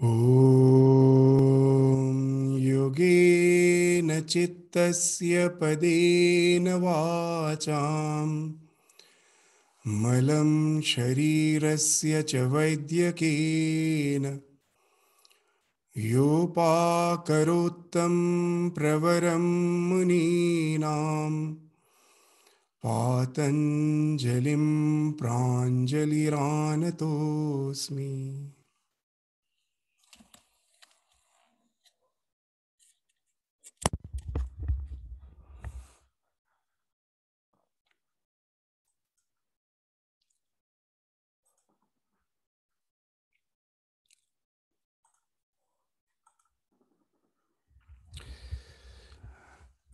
Om yogena chittasya padena vacham malam sharirasya cha vaidyakena yopakarottam pravaram muninam patanjalim pranjaliranatosmi.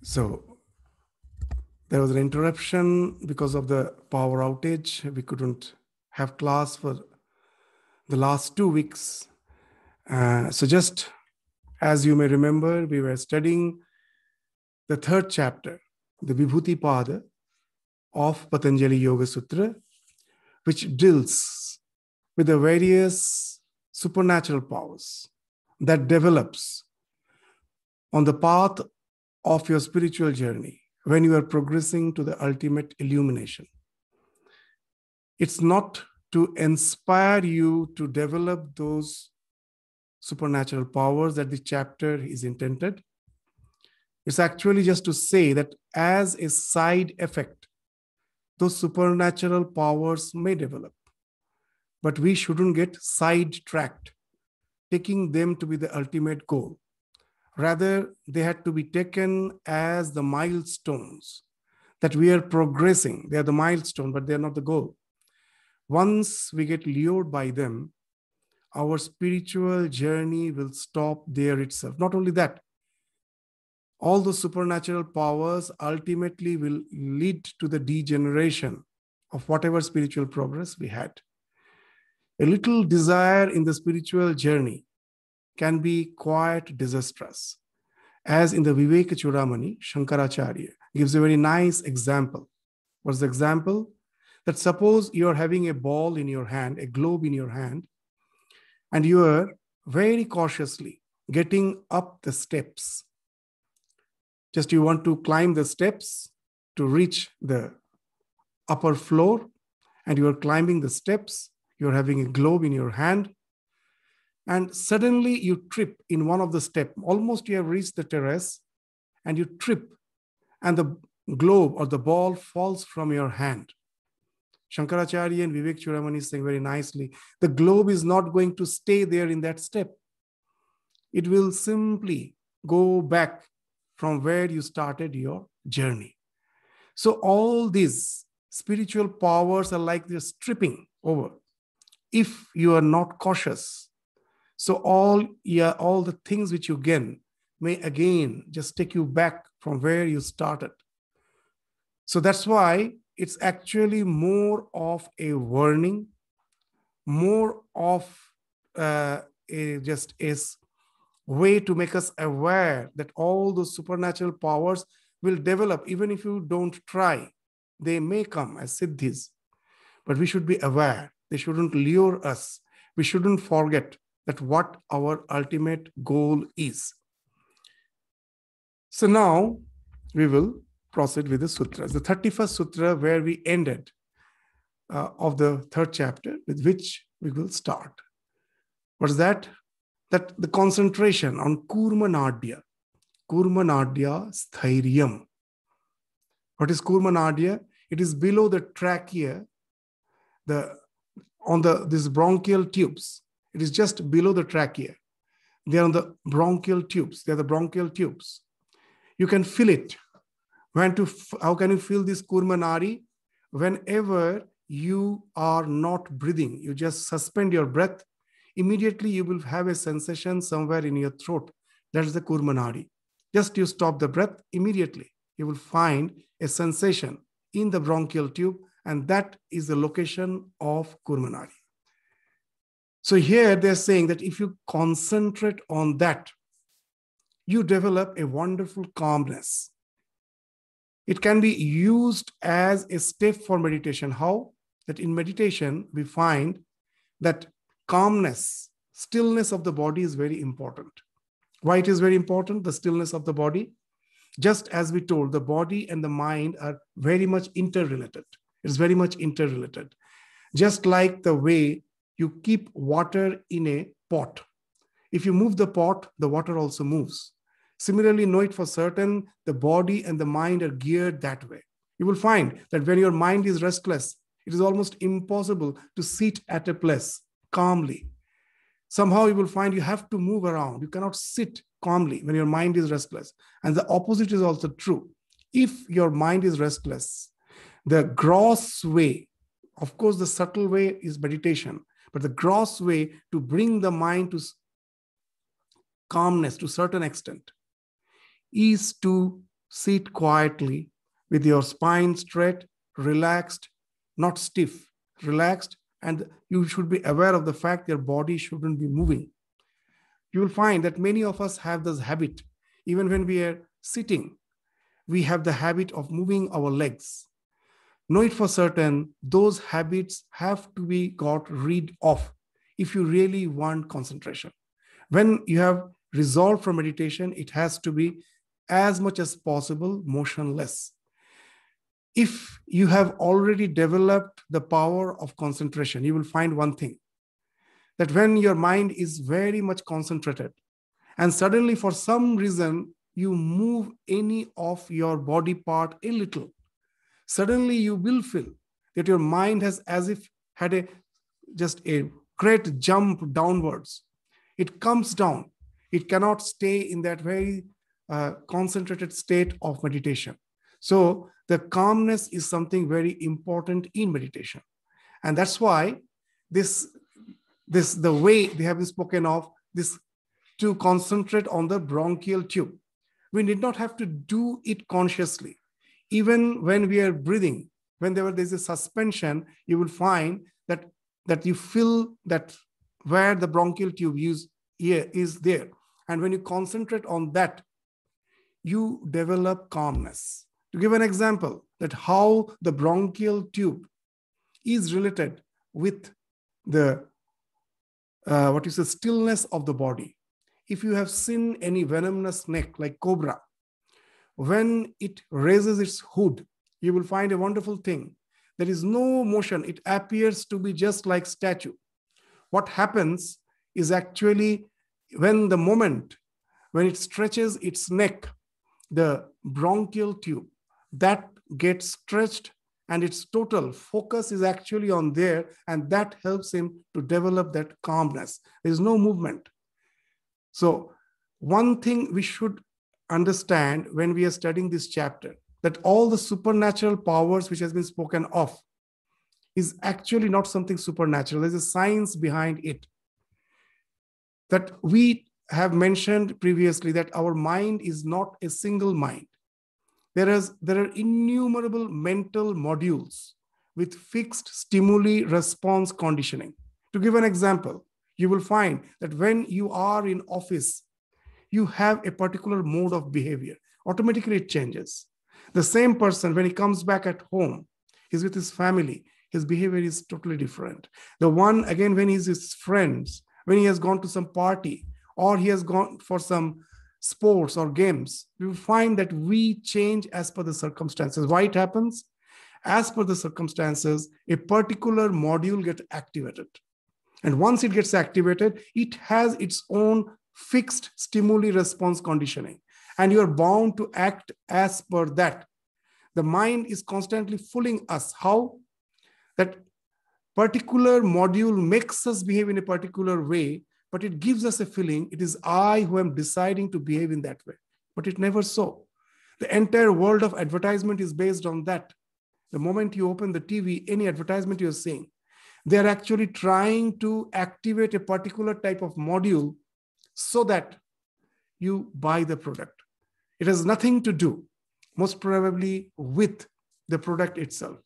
So there was an interruption because of the power outage. We couldn't have class for the last 2 weeks. So just as you may remember, we were studying the third chapter, the Vibhuti Pada of Patanjali Yoga Sutra, which deals with the various supernatural powers that develops on the path of your spiritual journey when you are progressing to the ultimate illumination. It's not to inspire you to develop those supernatural powers that the chapter is intended. It's actually just to say that as a side effect, those supernatural powers may develop, but we shouldn't get sidetracked, taking them to be the ultimate goal. Rather, they had to be taken as the milestones that we are progressing. They are the milestone, but they are not the goal. Once we get lured by them, our spiritual journey will stop there itself. Not only that, all those supernatural powers ultimately will lead to the degeneration of whatever spiritual progress we had. A little desire in the spiritual journey can be quite disastrous. As in the Viveka Chudamani, Shankaracharya gives a very nice example. What's the example? That suppose you are having a ball in your hand, a globe in your hand, and you are very cautiously getting up the steps. Just you want to climb the steps to reach the upper floor, and you are climbing the steps, you're having a globe in your hand, and suddenly you trip in one of the steps. Almost you have reached the terrace, and you trip, and the globe or the ball falls from your hand. Shankaracharya and Vivek Chudamani is saying very nicely, the globe is not going to stay there in that step. It will simply go back from where you started your journey. So all these spiritual powers are like they're stripping over if you are not cautious. So all the things which you gain may again just take you back from where you started. So that's why it's actually more of a warning, more of just a way to make us aware that all those supernatural powers will develop even if you don't try. They may come as siddhis, but we should be aware. They shouldn't lure us. We shouldn't forget that what our ultimate goal is. So now we will proceed with the sutras. The 31st sutra where we ended of the third chapter, with which we will start. What is that? That the concentration on Kurmanadya Sthiryam. What is Kurmanadya? It is below the trachea, these bronchial tubes. It is just below the trachea. They are on the bronchial tubes. They are the bronchial tubes. You can feel it. How can you feel this Kurmanadi? Whenever you are not breathing, you just suspend your breath. Immediately you will have a sensation somewhere in your throat. That is the Kurmanadi. Just you stop the breath, immediately you will find a sensation in the bronchial tube, and that is the location of Kurmanadi. So here they're saying that if you concentrate on that, you develop a wonderful calmness. It can be used as a step for meditation. How? That in meditation, we find that calmness stillness of the body is very important. Why it is very important, the stillness of the body? Just as we told, the body and the mind are very much interrelated. It's very much interrelated. Just like the way you keep water in a pot. If you move the pot, the water also moves. Similarly, know it for certain, the body and the mind are geared that way. You will find that when your mind is restless, it is almost impossible to sit at a place calmly. Somehow you will find you have to move around. You cannot sit calmly when your mind is restless. And the opposite is also true. If your mind is restless, the gross way, of course, the subtle way is meditation, but the gross way to bring the mind to calmness to a certain extent is to sit quietly with your spine straight, relaxed, not stiff, relaxed, and you should be aware of the fact your body shouldn't be moving. You will find that many of us have this habit. Even when we are sitting, we have the habit of moving our legs. Know it for certain, those habits have to be got rid of if you really want concentration. When you have resolved from meditation, it has to be as much as possible motionless. If you have already developed the power of concentration, you will find one thing, that when your mind is very much concentrated and suddenly for some reason you move any of your body part a little, suddenly you will feel that your mind has as if had just a great jump downwards. It comes down. It cannot stay in that very concentrated state of meditation. So the calmness is something very important in meditation. And that's why the way they have been spoken of, this to concentrate on the bronchial tube. We need not have to do it consciously. Even when we are breathing, when there's a suspension, you will find that you feel that where the bronchial tube is there. And when you concentrate on that, you develop calmness. To give an example, that how the bronchial tube is related with the stillness of the body. If you have seen any venomous snake like cobra, when it raises its hood, you will find a wonderful thing. There is no motion. It appears to be just like statue. What happens is actually when it stretches its neck, the bronchial tube, that gets stretched and its total focus is actually on there, and that helps him to develop that calmness. There is no movement. So one thing we should understand when we are studying this chapter, that all the supernatural powers which has been spoken of is actually not something supernatural. There's a science behind it. That we have mentioned previously, that our mind is not a single mind. There are innumerable mental modules with fixed stimuli response conditioning. To give an example, you will find that when you are in office, you have a particular mode of behavior. Automatically it changes. The same person, when he comes back at home, he's with his family, his behavior is totally different. The one, again, when he's with his friends, when he has gone to some party, or he has gone for some sports or games, we will find that we change as per the circumstances. Why it happens? As per the circumstances, a particular module gets activated. And once it gets activated, it has its own fixed stimuli response conditioning. And you are bound to act as per that. The mind is constantly fooling us. How? That particular module makes us behave in a particular way, but it gives us a feeling it is I who am deciding to behave in that way. But it never so. The entire world of advertisement is based on that. The moment you open the TV, any advertisement you're seeing, they are actually trying to activate a particular type of module so that you buy the product. It has nothing to do, most probably, with the product itself.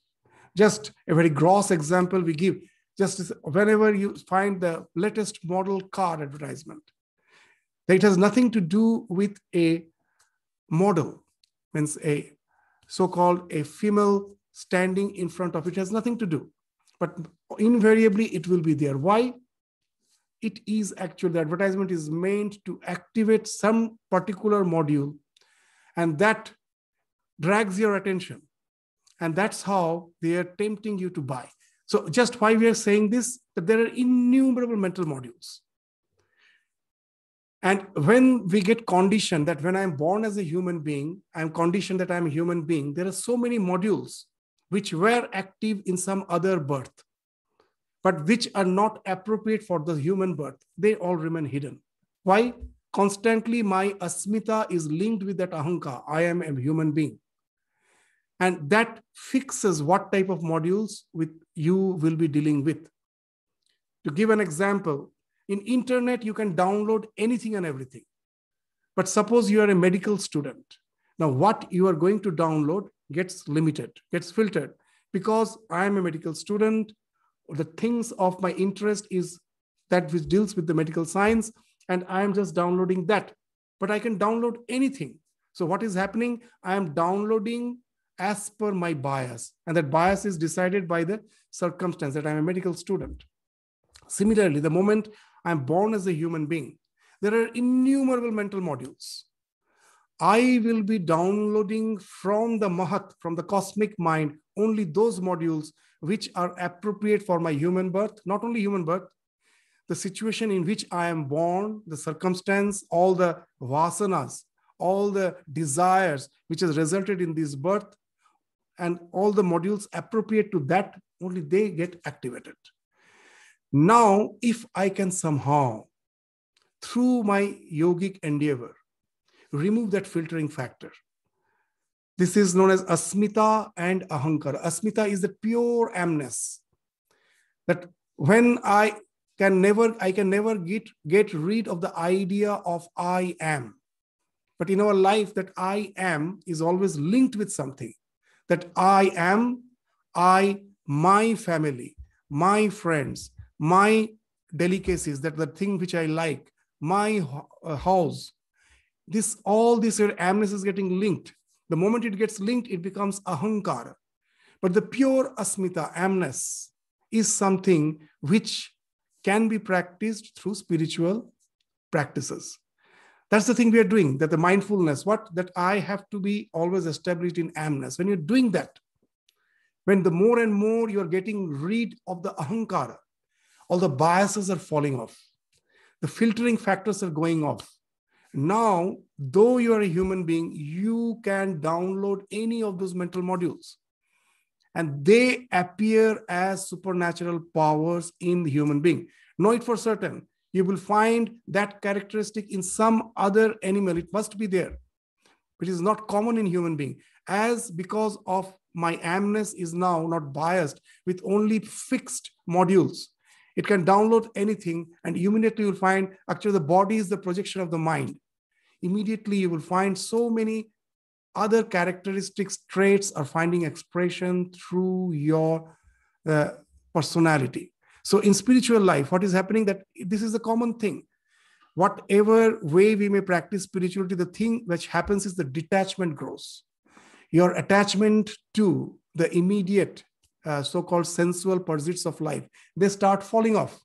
Just a very gross example we give. Just whenever you find the latest model car advertisement, it has nothing to do with a model, means a so-called a female standing in front of it. It has nothing to do. But invariably it will be there. Why? it is actually, the advertisement is meant to activate some particular module, and that drags your attention. And that's how they are tempting you to buy. So just why we are saying this, that there are innumerable mental modules. And when we get conditioned that when I'm born as a human being, I'm conditioned that I'm a human being, there are so many modules which were active in some other birth, but which are not appropriate for the human birth. They all remain hidden. Why? Constantly my asmita is linked with that ahankar. I am a human being. And that fixes what type of modules you will be dealing with. To give an example, in internet, you can download anything and everything. But suppose you are a medical student. Now, what you are going to download gets limited, gets filtered. Because I am a medical student, the things of my interest is that which deals with the medical science, and I am just downloading that. But I can download anything. So what is happening? I am downloading as per my bias. And that bias is decided by the circumstance that I'm a medical student. Similarly, the moment I'm born as a human being, there are innumerable mental modules. I will be downloading from the Mahat, from the cosmic mind, only those modules which are appropriate for my human birth, not only human birth, the situation in which I am born, the circumstance, all the vasanas, all the desires which has resulted in this birth, and all the modules appropriate to that, only they get activated. Now, if I can somehow, through my yogic endeavor, remove that filtering factor. This is known as asmita and ahankara. Asmita is the pure amness. That when I can never get rid of the idea of I am. But in our life, that I am is always linked with something. That I am, my family, my friends, my delicacies, that the thing which I like, my house, all this your amness is getting linked. The moment it gets linked, it becomes ahankara. But the pure asmita, amness, is something which can be practiced through spiritual practices. That's the thing we are doing, that the mindfulness, that I have to be always established in amness. When you're doing that, when the more and more you're getting rid of the ahankara, all the biases are falling off. The filtering factors are going off. Now, though you are a human being, you can download any of those mental modules. And they appear as supernatural powers in the human being. Know it for certain. You will find that characteristic in some other animal. It must be there. It is not common in human being. As because of my amness is now not biased with only fixed modules. It can download anything, and immediately you'll find actually the body is the projection of the mind. Immediately you will find so many other characteristics, traits are finding expression through your personality. So in spiritual life, what is happening, that this is a common thing. Whatever way we may practice spirituality, the thing which happens is the detachment grows. Your attachment to the immediate so-called sensual pursuits of life, they start falling off.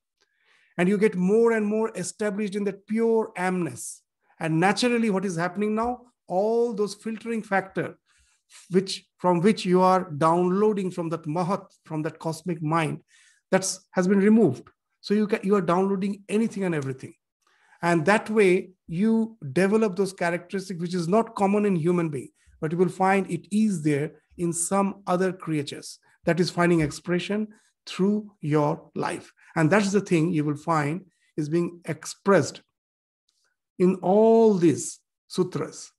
And you get more and more established in that pure amness. And naturally, what is happening now? All those filtering factor, from which you are downloading from that mahat, from that cosmic mind, that has been removed. So you are downloading anything and everything. And that way, you develop those characteristics, which is not common in human being, but you will find it is there in some other creatures that is finding expression through your life. And that's the thing you will find is being expressed in all these sutras.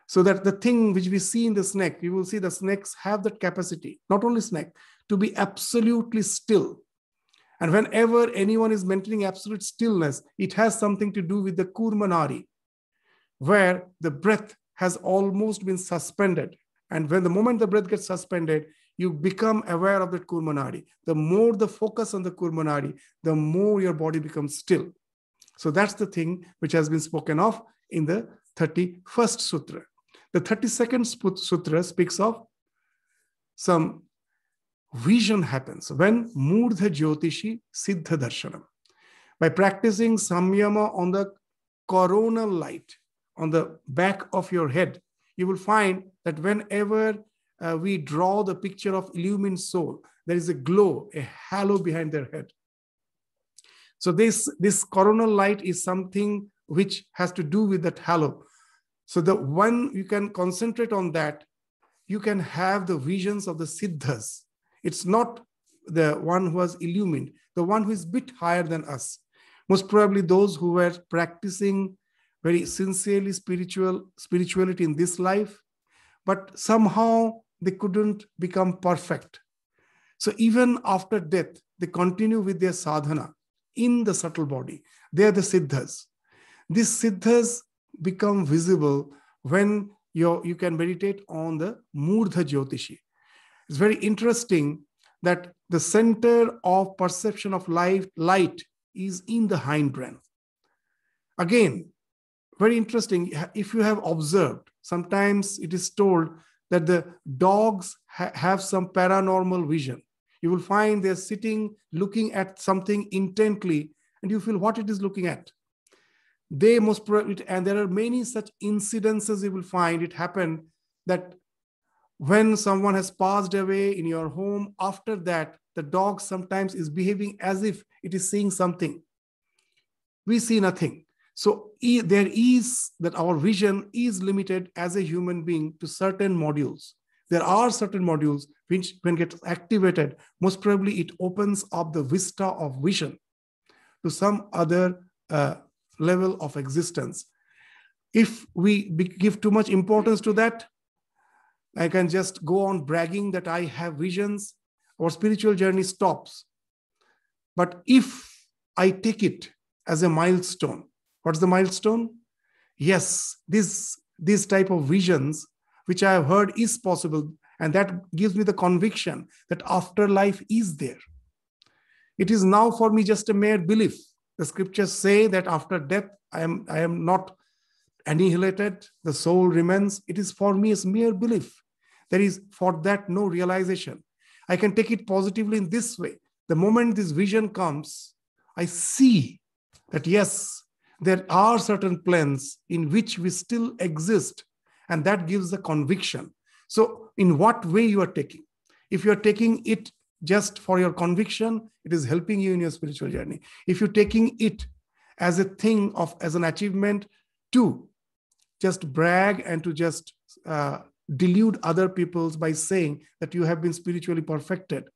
So that the thing which we see in the snake, you will see the snakes have that capacity, not only snake, to be absolutely still. And whenever anyone is mentioning absolute stillness, it has something to do with the kurmanari, where the breath has almost been suspended. And when the moment the breath gets suspended, you become aware of that kurmanari. The more the focus on the kurmanari, the more your body becomes still. So that's the thing which has been spoken of in the 31st sutra. The 32nd sutra speaks of some vision happens when murdha jyotishi siddha darshanam. By practicing samyama on the coronal light, on the back of your head, you will find that whenever we draw the picture of illumined soul, there is a glow, a halo behind their head. So this coronal light is something which has to do with that halo. So the one you can concentrate on that, you can have the visions of the siddhas. It's not the one who was illumined, the one who is a bit higher than us. Most probably those who were practicing very sincerely spirituality in this life, but somehow they couldn't become perfect. So even after death, they continue with their sadhana in the subtle body. They are the siddhas. These siddhas become visible when you can meditate on the Murdha Jyotishi. It's very interesting that the center of perception of light is in the hindbrain. Again, very interesting. If you have observed, sometimes it is told that the dogs have some paranormal vision. You will find they're sitting, looking at something intently, and you feel what it is looking at. They most probably, and there are many such incidences you will find it happen that when someone has passed away in your home, after that, the dog sometimes is behaving as if it is seeing something. We see nothing. So there is that our vision is limited as a human being to certain modules. There are certain modules which, when get activated, most probably it opens up the vista of vision to some other level of existence. If we give too much importance to that, I can just go on bragging that I have visions, our spiritual journey stops. But if I take it as a milestone, what's the milestone? Yes, these type of visions, which I have heard is possible, and that gives me the conviction that afterlife is there. It is now for me just a mere belief. The scriptures say that after death, I am not annihilated, the soul remains. It is for me as mere belief. There is for that no realization. I can take it positively in this way. The moment this vision comes, I see that yes, there are certain planes in which we still exist, and that gives the conviction. So in what way you are taking? If you are taking it just for your conviction, it is helping you in your spiritual journey. If you're taking it as a thing as an achievement to just brag and to just delude other people by saying that you have been spiritually perfected,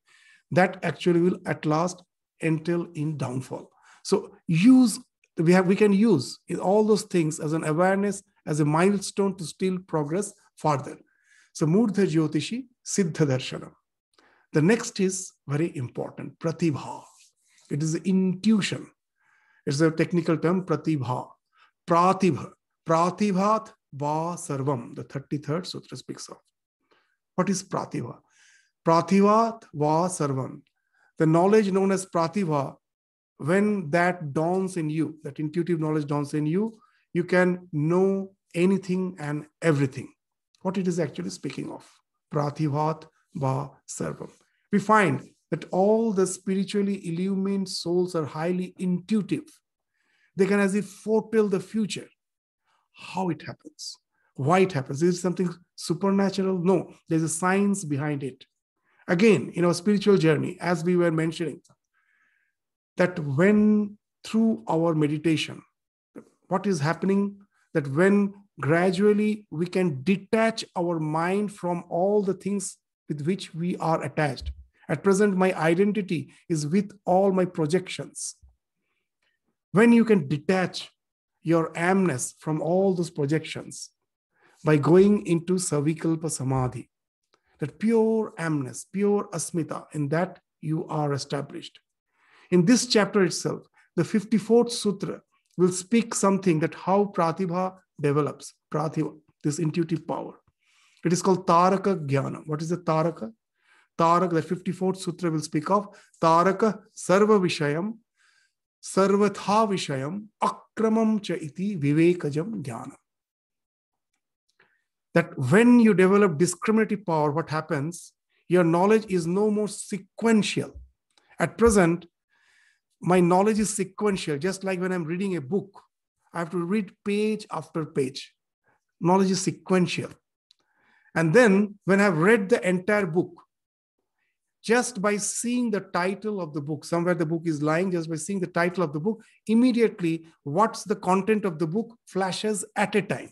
that actually will at last entail in downfall. So we can use all those things as an awareness, as a milestone to still progress further. So Murdha Jyotishi, Siddha Darshanam. The next is very important, Pratibha. It is intuition. It's a technical term, Pratibha. Pratibha. Pratibhat va sarvam. The 33rd Sutra speaks of. What is Pratibha? Pratibhat va sarvam. The knowledge known as Pratibha, when that dawns in you, that intuitive knowledge dawns in you, you can know anything and everything. What it is actually speaking of. Pratibhat va sarvam. We find that all the spiritually illumined souls are highly intuitive. They can as if foretell the future. How it happens, why it happens. Is it something supernatural? No, there's a science behind it. Again, in our spiritual journey, as we were mentioning, that when through our meditation, what is happening, that when gradually we can detach our mind from all the things with which we are attached. At present, my identity is with all my projections. When you can detach your amness from all those projections by going into Savikalpa Samadhi, that pure amness, pure asmita, in that you are established. In this chapter itself, the 54th Sutra will speak something that how Pratibha develops, Pratibha, this intuitive power. It is called Taraka Jnana. What is the Taraka? Taraka, the 54th Sutra will speak of Taraka Sarva Vishayam, Sarvatha Vishayam, Akramam Cha Iti Vivekajam Jnana. That when you develop discriminative power, what happens? Your knowledge is no more sequential. At present, my knowledge is sequential. Just like when I'm reading a book, I have to read page after page. Knowledge is sequential. And then when I've read the entire book, just by seeing the title of the book, somewhere the book is lying, just by seeing the title of the book, immediately what's the content of the book flashes at a time.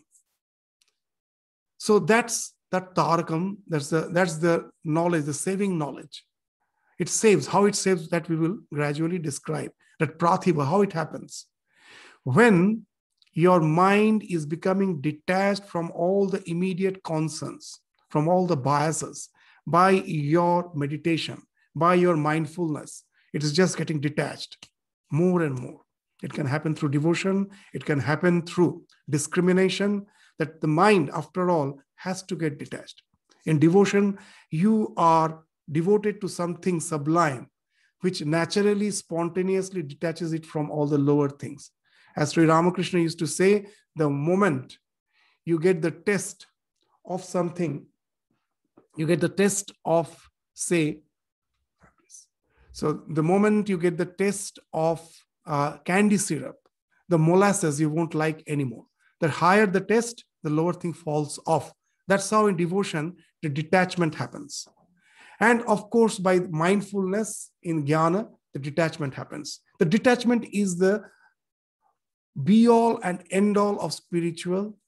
So that's that tarakam, that's the knowledge, the saving knowledge. It saves. How it saves, that we will gradually describe. That pratibha, how it happens. When your mind is becoming detached from all the immediate concerns, from all the biases, by your meditation, by your mindfulness, it is just getting detached more and more. It can happen through devotion. It can happen through discrimination, that the mind, after all, has to get detached. In devotion, you are devoted to something sublime, which naturally, spontaneously detaches it from all the lower things. As Sri Ramakrishna used to say, the moment you get the taste of something, you get the taste of, say, so the moment you get the taste of candy syrup, the molasses you won't like anymore. The higher the taste, the lower thing falls off. That's how in devotion, the detachment happens. And of course, by mindfulness in jnana, the detachment happens. The detachment is the be-all and end-all of spiritual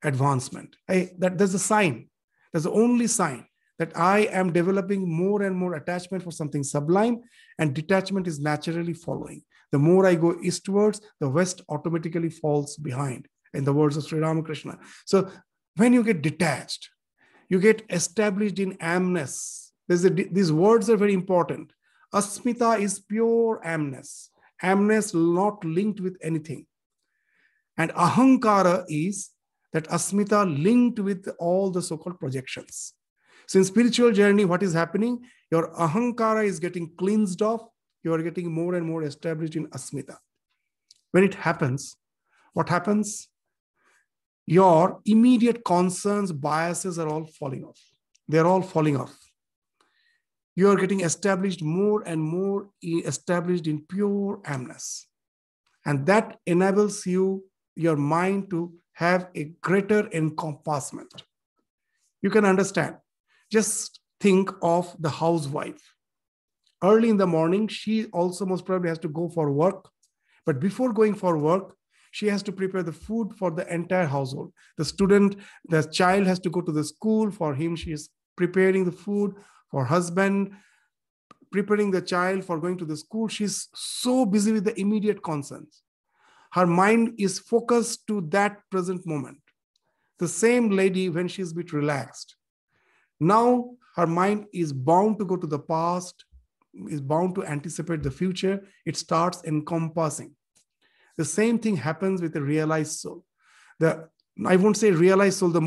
advancement. There's a sign. There's the only sign that I am developing more and more attachment for something sublime, and detachment is naturally following. The more I go eastwards, the west automatically falls behind, in the words of Sri Ramakrishna. So when you get detached, you get established in amness. These words are very important. Asmita is pure amness. Amness not linked with anything. And ahankara is that asmita linked with all the so-called projections. So in spiritual journey, what is happening? Your ahankara is getting cleansed off. You are getting more and more established in asmita. When it happens, what happens? Your immediate concerns, biases are all falling off. They're all falling off. You are getting established more and more established in pure amness. And that enables you, your mind, to have a greater encompassment. You can understand. Just think of the housewife. Early in the morning, she also most probably has to go for work. But before going for work, she has to prepare the food for the entire household. The child has to go to the school. For him, she is preparing the food. For husband, preparing the child for going to the school. She's so busy with the immediate concerns. Her mind is focused to that present moment. The same lady, when she's a bit relaxed, now her mind is bound to go to the past, is bound to anticipate the future. It starts encompassing. The same thing happens with a realized soul. I won't say realized soul, the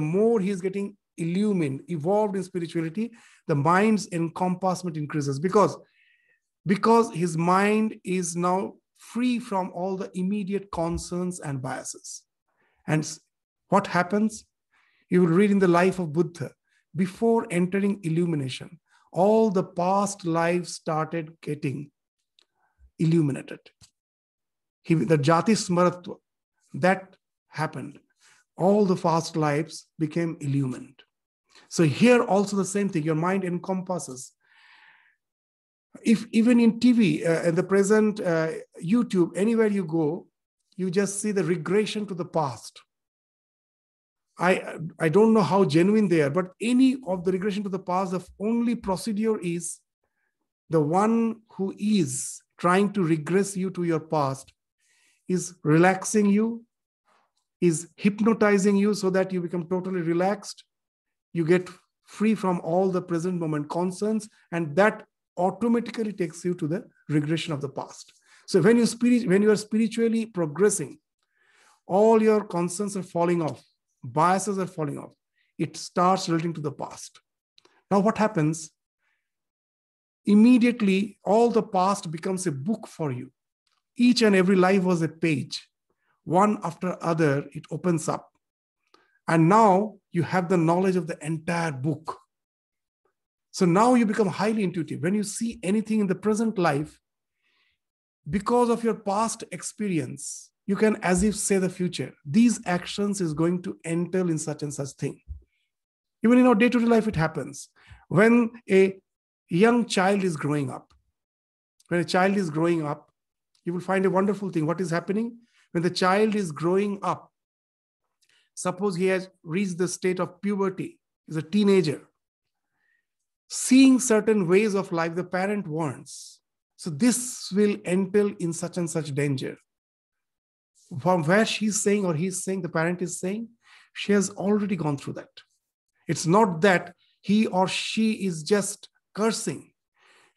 more he's getting illumined, evolved in spirituality, the mind's encompassment increases because his mind is now free from all the immediate concerns and biases. And what happens? You will read in the life of Buddha, before entering illumination, all the past lives started getting illuminated. The jati smaratva, that happened. All the past lives became illumined. So here also the same thing, your mind encompasses. If even in TV, in the present YouTube, anywhere you go, you just see the regression to the past. I don't know how genuine they are, but any of the regression to the past, the only procedure is the one who is trying to regress you to your past is relaxing you, is hypnotizing you so that you become totally relaxed. You get free from all the present moment concerns, and that automatically takes you to the regression of the past. So when you are spiritually progressing, all your concerns are falling off, biases are falling off. It starts relating to the past. Now what happens? Immediately, all the past becomes a book for you. Each and every life was a page. One after other, it opens up. And now you have the knowledge of the entire book. So now you become highly intuitive. When you see anything in the present life, because of your past experience, you can as if say the future. These actions is going to entail in such and such thing. Even in our day-to-day life, it happens. When a young child is growing up, you will find a wonderful thing. What is happening? When the child is growing up, suppose he has reached the state of puberty, is a teenager, seeing certain ways of life the parent wants. So this will entail in such and such danger. From where she's saying or he's saying, the parent is saying, she has already gone through that. It's not that he or she is just cursing.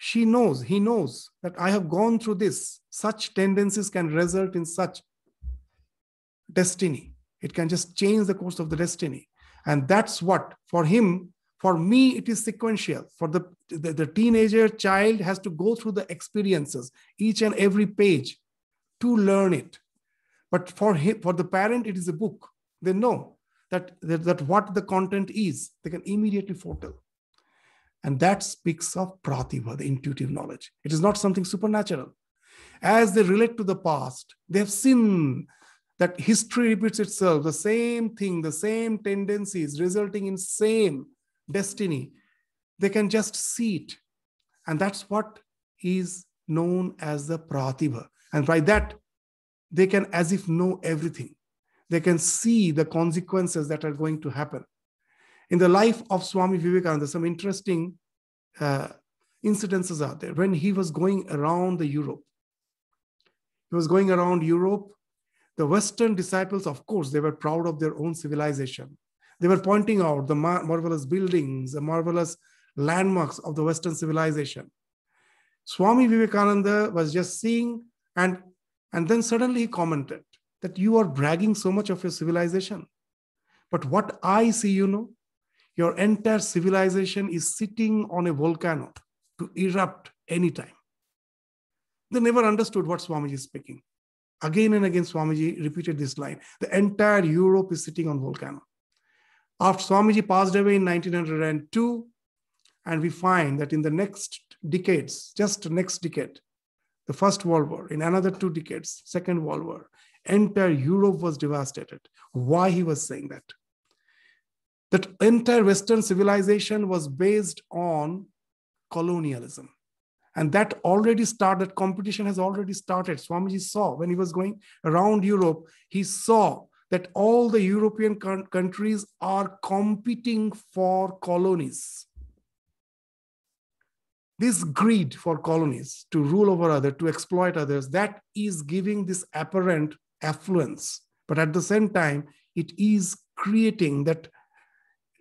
He knows that I have gone through this. Such tendencies can result in such destiny. It can just change the course of the destiny. And that's what, for him, for me, it is sequential. For the teenager child has to go through the experiences, each and every page, to learn it. But for him, for the parent, it is a book. They know that what the content is. They can immediately foretell. And that speaks of pratibha, the intuitive knowledge. It is not something supernatural. As they relate to the past, they have seen that history repeats itself, the same thing, the same tendencies resulting in same destiny. They can just see it. And that's what is known as the pratibha. And by that, they can as if know everything. They can see the consequences that are going to happen. In the life of Swami Vivekananda, some interesting incidences are there. When he was going around Europe, the Western disciples, of course, they were proud of their own civilization. They were pointing out the marvelous buildings, the marvelous landmarks of the Western civilization. Swami Vivekananda was just seeing, and then suddenly he commented that you are bragging so much of your civilization. But what I see, your entire civilization is sitting on a volcano to erupt anytime. They never understood what Swamiji is speaking. Again and again, Swamiji repeated this line. The entire Europe is sitting on volcano. After Swamiji passed away in 1902, and we find that in the next decades, just next decade, the First World War, in another 2 decades, Second World War, entire Europe was devastated. Why he was saying that? That entire Western civilization was based on colonialism. And that already started, competition has already started. Swamiji saw when he was going around Europe, he saw that all the European countries are competing for colonies. This greed for colonies to rule over others, to exploit others, that is giving this apparent affluence. But at the same time, it is creating that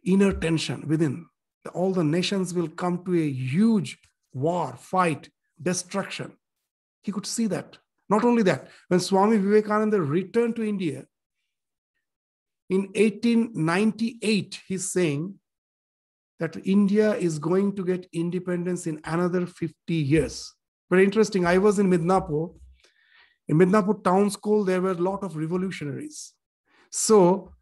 inner tension within. All the nations will come to a huge war, fight, destruction. He could see that. Not only that, when Swami Vivekananda returned to India in 1898, he's saying that India is going to get independence in another 50 years. Very interesting. I was in Midnapur. In Midnapur town school, there were a lot of revolutionaries. So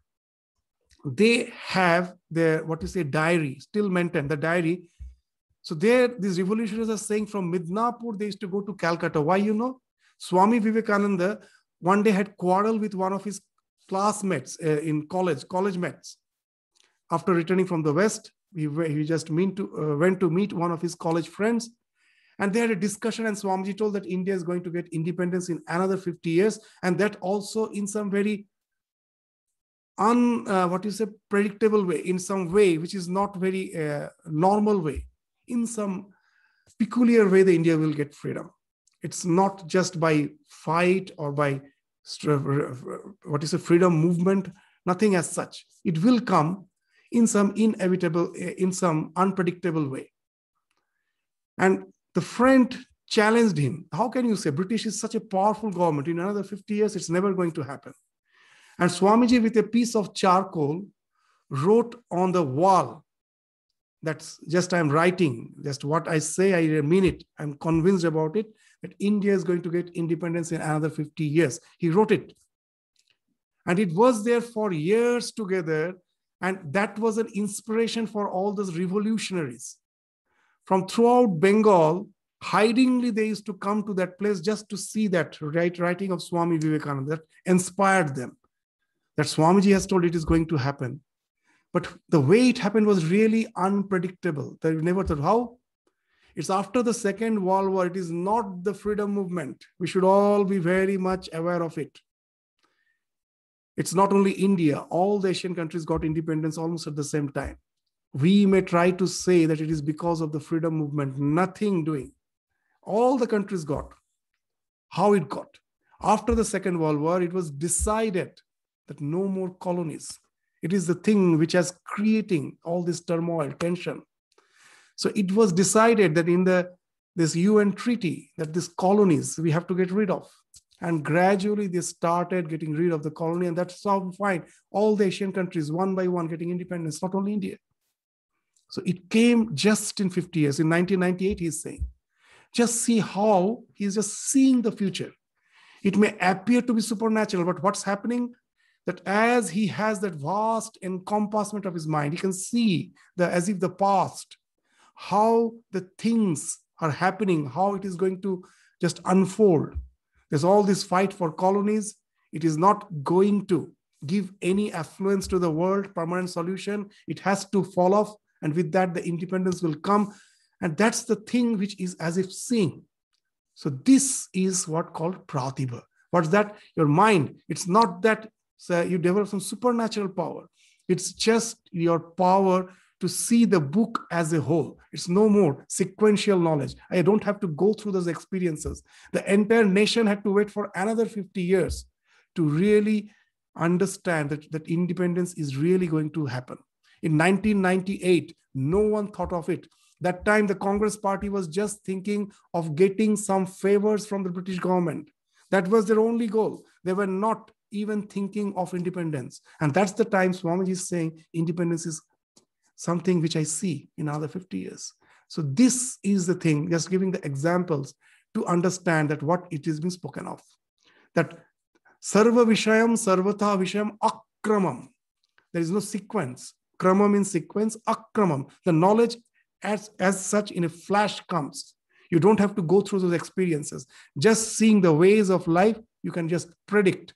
they have their, diary, still maintained, the diary. So there, these revolutionaries are saying from Midnapur, they used to go to Calcutta. Why, Swami Vivekananda one day had quarreled with one of his classmates in college mates. After returning from the West, he just went to meet one of his college friends. And they had a discussion, and Swamiji told that India is going to get independence in another 50 years. And that also in some very predictable way, in some way, which is not very normal way. In some peculiar way, the India will get freedom. It's not just by fight or by freedom movement, nothing as such. It will come in some inevitable, in some unpredictable way. And the friend challenged him. How can you say British is such a powerful government? In another 50 years, it's never going to happen. And Swamiji, with a piece of charcoal, wrote on the wall, that's just I'm writing, just what I say, I mean it. I'm convinced about it, that India is going to get independence in another 50 years. He wrote it. And it was there for years together. And that was an inspiration for all those revolutionaries. From throughout Bengal, Hidingly, they used to come to that place just to see that writing of Swami Vivekananda that inspired them. That Swamiji has told it is going to happen. But the way it happened was really unpredictable. They never thought how. It's after the Second World War. It is not the freedom movement. We should all be very much aware of it. It's not only India. All the Asian countries got independence almost at the same time. We may try to say that it is because of the freedom movement. Nothing doing. All the countries got. How it got. After the Second World War, it was decided that no more colonies. It is the thing which is creating all this turmoil, tension. So it was decided that in this UN treaty, that these colonies we have to get rid of. And gradually they started getting rid of the colony. And that's how we find all the Asian countries, one by one, getting independence, not only India. So it came just in 50 years. In 1998, he's saying. Just see how he's just seeing the future. It may appear to be supernatural, but what's happening? That as he has that vast encompassment of his mind, he can see as if the past, how the things are happening, how it is going to just unfold. There's all this fight for colonies. It is not going to give any affluence to the world, permanent solution. It has to fall off. And with that, the independence will come. And that's the thing which is as if seeing. So this is what called pratibha. What's that? Your mind. It's not that you develop some supernatural power. It's just your power to see the book as a whole. It's no more sequential knowledge. I don't have to go through those experiences. The entire nation had to wait for another 50 years to really understand that independence is really going to happen. In 1998, no one thought of it. That time, the Congress party was just thinking of getting some favors from the British government. That was their only goal. They were not even thinking of independence. And that's the time Swamiji is saying independence is something which I see in another 50 years. So this is the thing, just giving the examples to understand that what it is being spoken of. That sarva vishayam sarvata vishayam akramam. There is no sequence. Krama means sequence, akramam. The knowledge as such in a flash comes. You don't have to go through those experiences. Just seeing the ways of life, you can just predict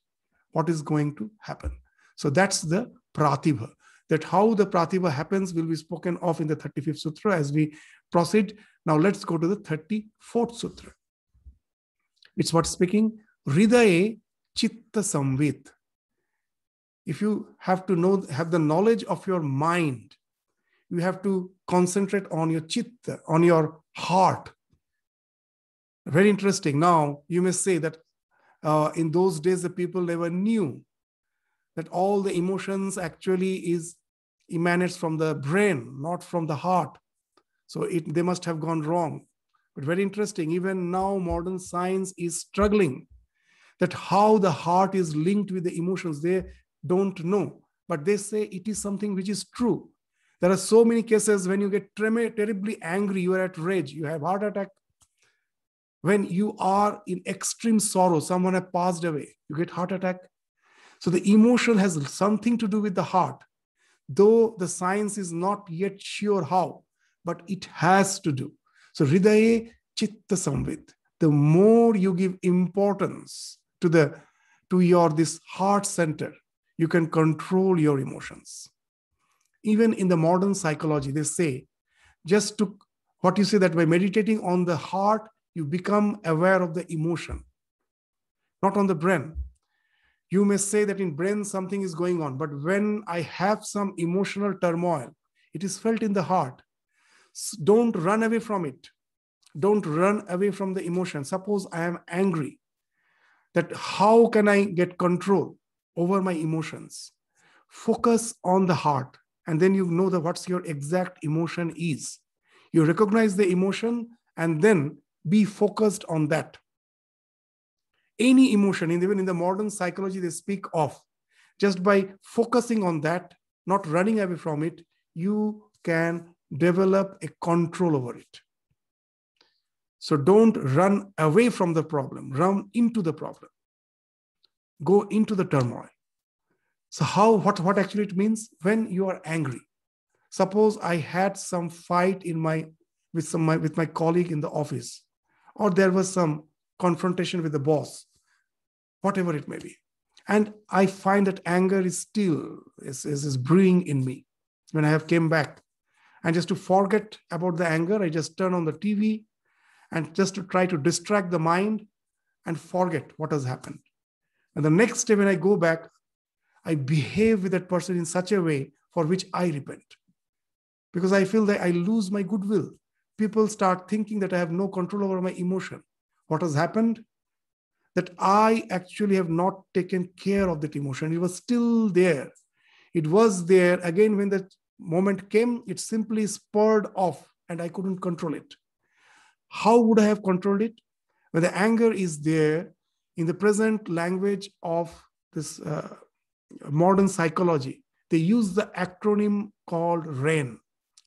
what is going to happen. So that's the pratibha. That how the pratibha happens will be spoken of in the 35th sutra as we proceed. Now let's go to the 34th sutra. It's what speaking, hridaye chitta samvit. If you have to have the knowledge of your mind, you have to concentrate on your chitta, on your heart. Very interesting. Now, you may say that in those days, the people never knew that all the emotions actually emanates from the brain, not from the heart. So they must have gone wrong. But very interesting, even now modern science is struggling that how the heart is linked with the emotions. They don't know, but they say it is something which is true. There are so many cases when you get terribly angry, you are at rage, you have heart attack. When you are in extreme sorrow, someone has passed away, you get heart attack. So the emotion has something to do with the heart, though the science is not yet sure how, but it has to do. So hridaye chitta samvit. The more you give importance to your this heart center, you can control your emotions. Even in the modern psychology, they say, just to what you say that by meditating on the heart, you become aware of the emotion, not on the brain. You may say that in brain something is going on, but when I have some emotional turmoil, it is felt in the heart. Don't run away from it. Don't run away from the emotion. Suppose I am angry, that how can I get control over my emotions? Focus on the heart, and then you know that what's your exact emotion is. You recognize the emotion and then be focused on that. Any emotion, even in the modern psychology, they speak of just by focusing on that, not running away from it, you can develop a control over it. So don't run away from the problem, run into the problem. Go into the turmoil. So what actually it means? When you are angry, suppose I had some fight with my colleague in the office. or there was some confrontation with the boss, whatever it may be. And I find that anger is still is brewing in me. When I have came back, and just to forget about the anger, I just turn on the TV and just to try to distract the mind and forget what has happened. And the next day when I go back, I behave with that person in such a way for which I repent. Because I feel that I lose my goodwill. People start thinking that I have no control over my emotion. What has happened? That I actually have not taken care of that emotion. It was still there. It was there. Again, when the moment came, it simply spurred off and I couldn't control it. How would I have controlled it? When the anger is there, in the present language of this modern psychology, they use the acronym called RAIN,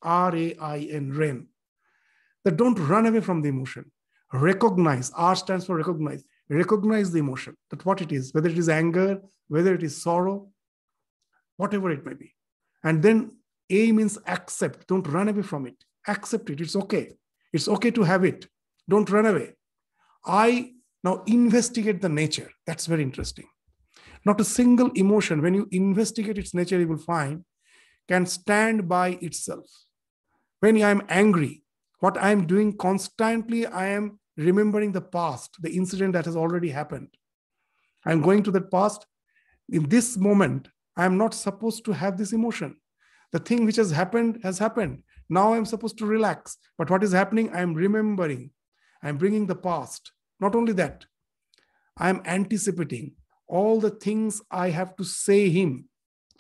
R-A-I-N, RAIN. That don't run away from the emotion. Recognize, R stands for recognize. Recognize the emotion, that what it is, whether it is anger, whether it is sorrow, whatever it may be. And then A means accept. Don't run away from it. Accept it. It's okay. It's okay to have it. Don't run away. I now investigate the nature. That's very interesting. Not a single emotion, when you investigate its nature, you will find, can stand by itself. When I am angry, what I am doing constantly, I am remembering the past, the incident that has already happened. I am going to that past. In this moment, I am not supposed to have this emotion. The thing which has happened has happened. Now I am supposed to relax. But what is happening? I am remembering. I am bringing the past. Not only that, I am anticipating all the things I have to say him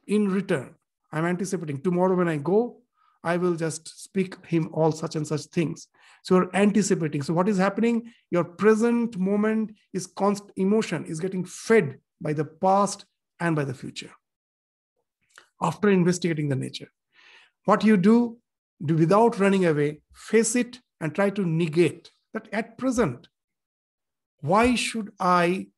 in return. I am anticipating. Tomorrow when I go, I will just speak him all such and such things. So you're anticipating. So what is happening? Your present moment is constant emotion is getting fed by the past and by the future. After investigating the nature, what you do without running away, face it and try to negate that at present. Why should I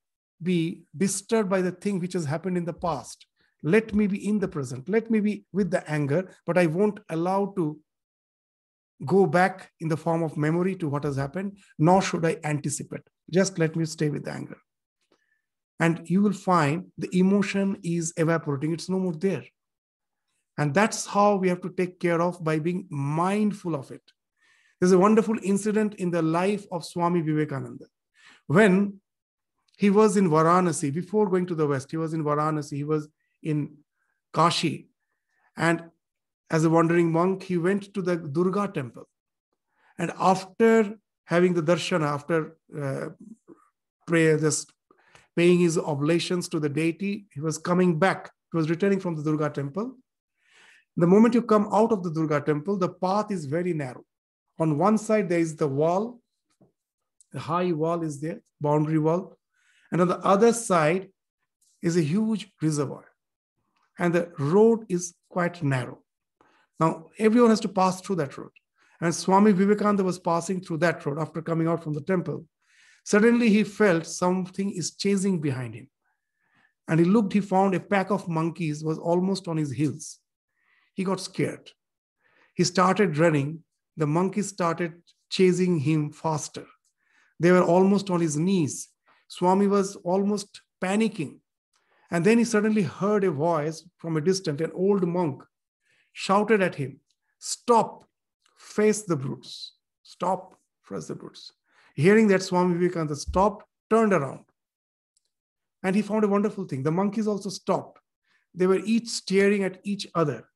be disturbed by the thing which has happened in the past? Let me be in the present. Let me be with the anger, but I won't allow to go back in the form of memory to what has happened, nor should I anticipate. Just let me stay with the anger. And you will find the emotion is evaporating. It's no more there. And that's how we have to take care of, by being mindful of it. There's a wonderful incident in the life of Swami Vivekananda. When he was in Varanasi, before going to the West, he was in Varanasi, he was in Kashi. And as a wandering monk, he went to the Durga temple. And after having the darshana, after prayer, just paying his oblations to the deity, he was coming back. He was returning from the Durga temple. The moment you come out of the Durga temple, the path is very narrow. On one side, there is the wall. The high wall is there, boundary wall. And on the other side is a huge reservoir. And the road is quite narrow. Now, everyone has to pass through that road. And Swami Vivekananda was passing through that road after coming out from the temple. Suddenly, he felt something is chasing behind him. And he looked, he found a pack of monkeys was almost on his heels. He got scared. He started running. The monkeys started chasing him faster. They were almost on his knees. Swami was almost panicking. And then he suddenly heard a voice from a distance. An old monk shouted at him, "Stop, face the brutes. Stop, face the brutes." Hearing that, Swami Vivekananda stopped, turned around. And he found a wonderful thing. The monkeys also stopped. They were each staring at each other.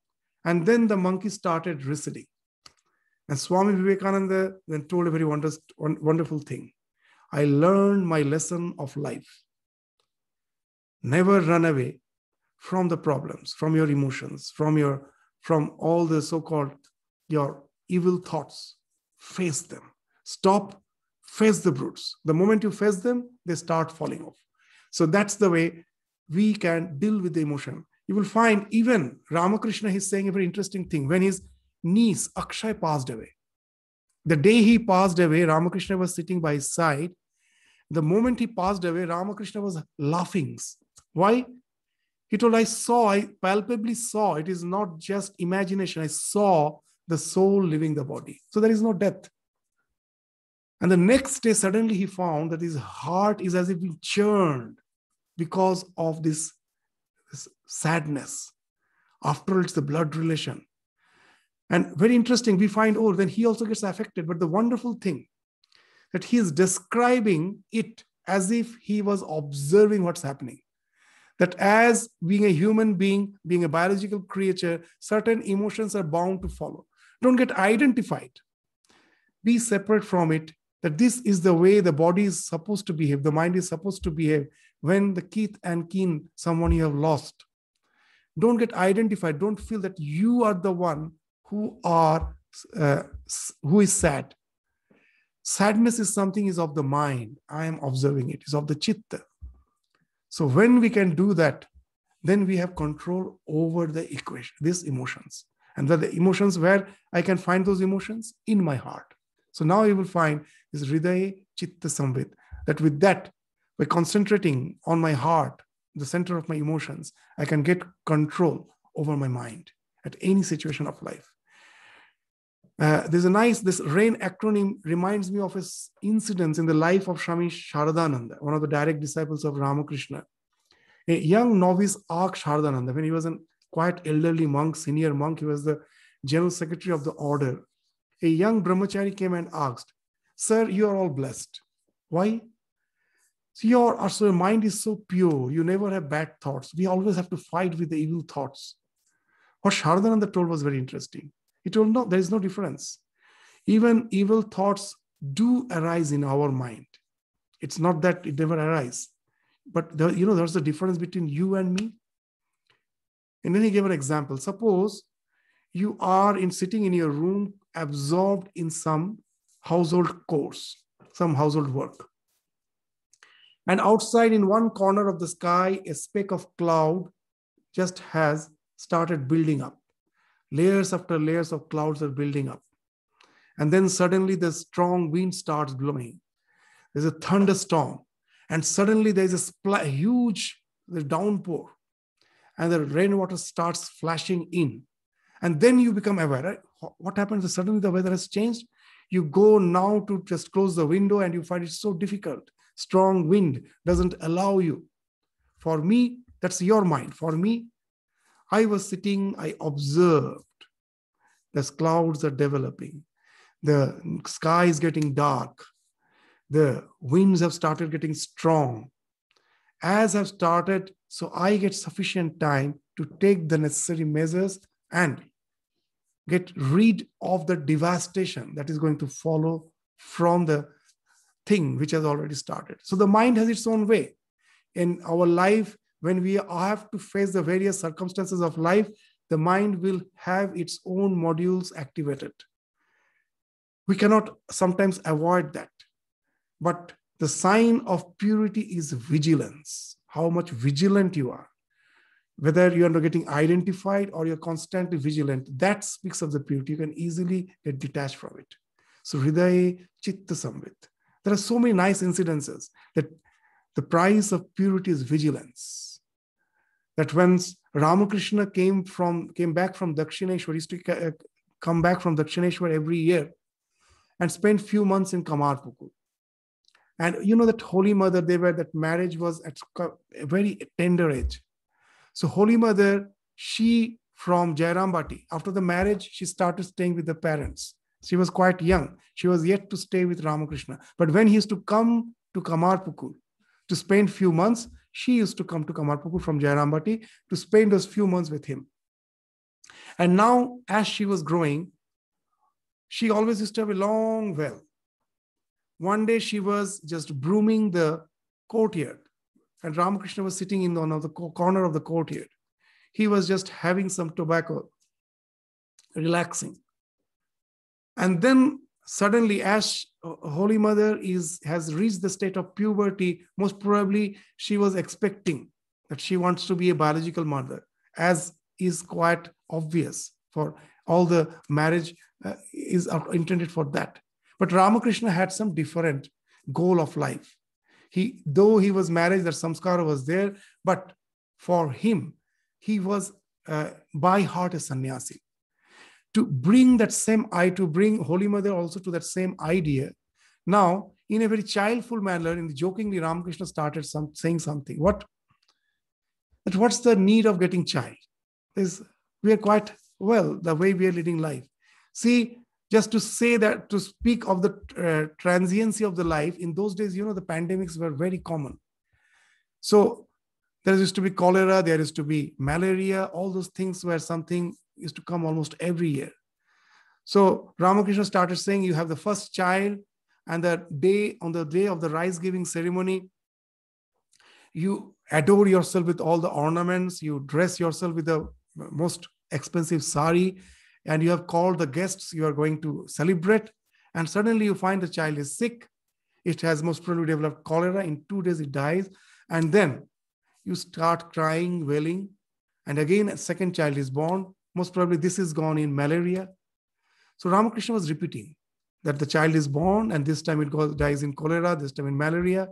And then the monkeys started receding. And Swami Vivekananda then told a very wonderful thing. I learned my lesson of life. Never run away from the problems, from your emotions, from all the so-called your evil thoughts. Face them. Stop, face the brutes. The moment you face them, they start falling off. So that's the way we can deal with the emotion. You will find even Ramakrishna is saying a very interesting thing. When his niece Akshay passed away, the day he passed away, Ramakrishna was sitting by his side. The moment he passed away, Ramakrishna was laughing. Why? He told, I palpably saw, it is not just imagination. I saw the soul leaving the body. So there is no death. And the next day, suddenly he found that his heart is as if being churned because of this sadness. After all, it's the blood relation. And very interesting, we find, oh, then he also gets affected. But the wonderful thing, that he is describing it as if he was observing what's happening. That as being a human being, being a biological creature, certain emotions are bound to follow. Don't get identified. Be separate from it, that this is the way the body is supposed to behave, the mind is supposed to behave when the kith and kin, someone you have lost. Don't get identified. Don't feel that you are the one who is sad. Sadness is something is of the mind. I am observing it. It's of the chitta. So when we can do that, then we have control over the equation, these emotions. And the emotions, where I can find those emotions? In my heart. So now you will find this Hridaya Chitta Samvit, that with that, by concentrating on my heart, the center of my emotions, I can get control over my mind at any situation of life. There's a nice, this RAIN acronym reminds me of an incident in the life of Swami Sharadananda, one of the direct disciples of Ramakrishna. A young novice asked Sharadananda, when he was a quite elderly monk, senior monk, he was the general secretary of the order. A young brahmachari came and asked, "Sir, you are all blessed. Why? So your mind is so pure. You never have bad thoughts. We always have to fight with the evil thoughts." What Sharadananda told was very interesting. He told, no, there is no difference. Even evil thoughts do arise in our mind. It's not that it never arises. But there's a difference between you and me. And then he gave an example. Suppose you are sitting in your room, absorbed in some household chores, some household work. And outside in one corner of the sky, a speck of cloud just has started building up. Layers after layers of clouds are building up. And then suddenly the strong wind starts blowing. There's a thunderstorm. And suddenly there's a huge downpour. And the rainwater starts flashing in. And then you become aware, right? What happens? Suddenly the weather has changed. You go now to just close the window and you find it so difficult. Strong wind doesn't allow you. For me, that's your mind. For me, I was sitting, I observed. The clouds are developing. The sky is getting dark. The winds have started getting strong. As I've started, so I get sufficient time to take the necessary measures and get rid of the devastation that is going to follow from the thing which has already started. So the mind has its own way. In our life, when we have to face the various circumstances of life, the mind will have its own modules activated. We cannot sometimes avoid that. But the sign of purity is vigilance. How much vigilant you are. Whether you are getting identified or you're constantly vigilant, that speaks of the purity. You can easily get detached from it. So Hridaya Chitta Samvit. There are so many nice incidences that the price of purity is vigilance. That when Ramakrishna came back from Dakshineshwar, he used to come back from Dakshineshwar every year and spend few months in Kamarpukur. And you know that Holy Mother, that marriage was at a very tender age. So Holy Mother, she from Jairambati, after the marriage, she started staying with the parents. She was quite young. She was yet to stay with Ramakrishna. But when he used to come to Kamarpukur to spend few months, she used to come to Kamarpukur from Jairambati to spend those few months with him. And now, as she was growing, she always used to have a long well. One day she was just brooming the courtyard, and Ramakrishna was sitting in one of the corner of the courtyard. He was just having some tobacco, relaxing. And then suddenly, as Holy Mother has reached the state of puberty, most probably she was expecting that she wants to be a biological mother, as is quite obvious for all the marriage is intended for that. But Ramakrishna had some different goal of life. Though he was married, that samskara was there, but for him, he was by heart a sannyasi. To bring Holy Mother also to that same idea, Now, in a very childful manner, in the jokingly, Ramakrishna started saying something. What's the need of getting child? We are quite well the way we are leading life. See, just to say that, to speak of the transiency of the life, in those days, the pandemics were very common. So there used to be cholera, there used to be malaria, all those things were something used to come almost every year. So Ramakrishna started saying, you have the first child, and on the day of the rice giving ceremony, you adore yourself with all the ornaments, you dress yourself with the most expensive sari, and you have called the guests you are going to celebrate, and suddenly you find the child is sick. It has most probably developed cholera. In 2 days it dies, and then you start crying, wailing, and again a second child is born. Most probably this is gone in malaria. So Ramakrishna was repeating that the child is born, and this time it dies in cholera, this time in malaria.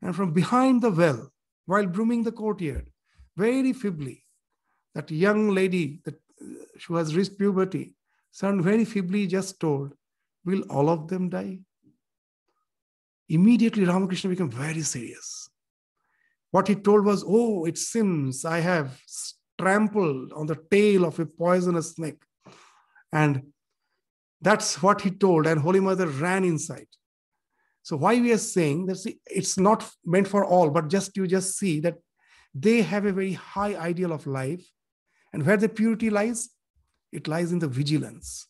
And from behind the well, while brooming the courtyard, very feebly, that young lady who has reached puberty, very feebly just told, will all of them die? Immediately Ramakrishna became very serious. What he told was, oh, it seems I have trampled on the tail of a poisonous snake. And that's what he told, and Holy Mother ran inside. So why we are saying that, see, it's not meant for all, but you just see that they have a very high ideal of life. And where the purity lies, it lies in the vigilance.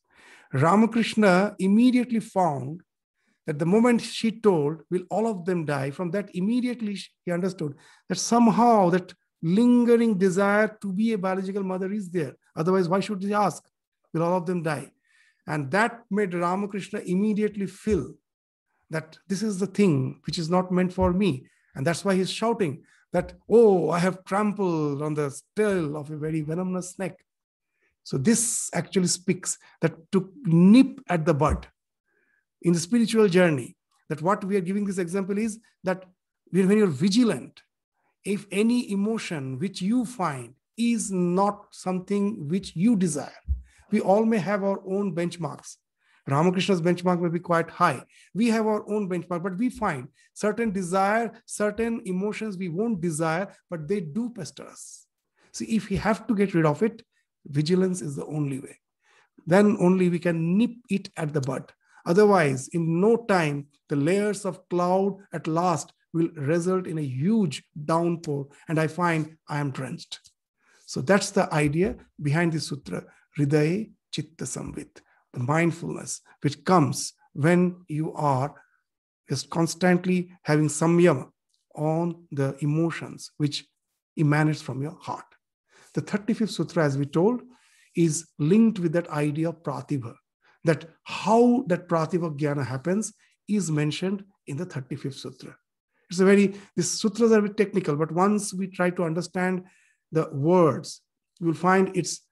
Ramakrishna immediately found that the moment she told, will all of them die, from that immediately he understood that somehow that lingering desire to be a biological mother is there. Otherwise, why should he ask, will all of them die? And that made Ramakrishna immediately feel that this is the thing which is not meant for me. And that's why he's shouting that, oh, I have trampled on the tail of a very venomous snake. So this actually speaks that to nip at the bud in the spiritual journey, that what we are giving this example is that when you're vigilant, if any emotion which you find is not something which you desire, we all may have our own benchmarks. Ramakrishna's benchmark may be quite high. We have our own benchmark, but we find certain desire, certain emotions we won't desire, but they do pester us. See, if we have to get rid of it, vigilance is the only way. Then only we can nip it at the bud. Otherwise, in no time, the layers of cloud at last will result in a huge downpour, and I find I am drenched. So that's the idea behind the sutra, Hridaye Chitta Samvit, the mindfulness which comes when you are just constantly having samyama on the emotions which emanates from your heart. The 35th sutra, as we told, is linked with that idea of pratibha, that how that pratibha jnana happens is mentioned in the 35th sutra. These sutras are a bit technical, but once we try to understand the words, you will find it's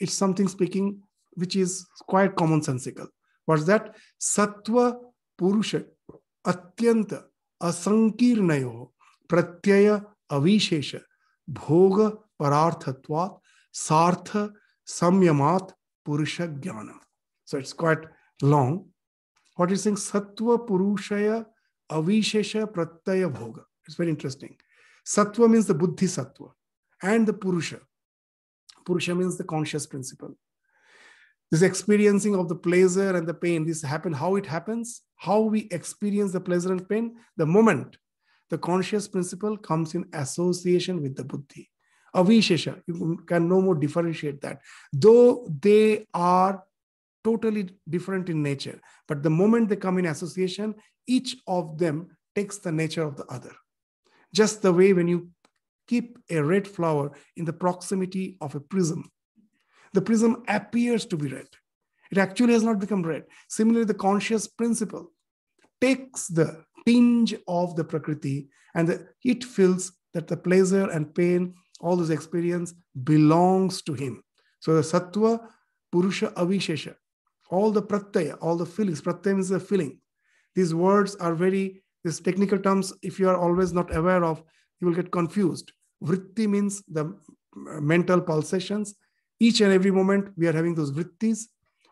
something speaking which is quite commonsensical. What's that? Sattva Purusha Atyanta Asankirnayo Pratyaya Avishesha Bhoga Pararthatvat Sartha Samyamat Purusha Jnana. So it's quite long. What is saying? Sattva Purushaya Avishesha Pratyaya Bhoga. It's very interesting. Sattva means the Buddhi Sattva, and the Purusha. Purusha means the conscious principle. This experiencing of the pleasure and the pain, how it happens, how we experience the pleasure and pain, the moment the conscious principle comes in association with the buddhi. Avishesha, you can no more differentiate that. Though they are totally different in nature, but the moment they come in association, each of them takes the nature of the other. Just the way when you keep a red flower in the proximity of a prism, the prism appears to be red. It actually has not become red. Similarly, the conscious principle takes the tinge of the Prakriti, and it feels that the pleasure and pain, all those experience belongs to him. So the Sattva, Purusha, Avishesha, all the Pratyaya, all the feelings, Pratyaya means the feeling. These words are these technical terms, if you are always not aware of, you will get confused. Vritti means the mental pulsations. Each and every moment we are having those vrittis.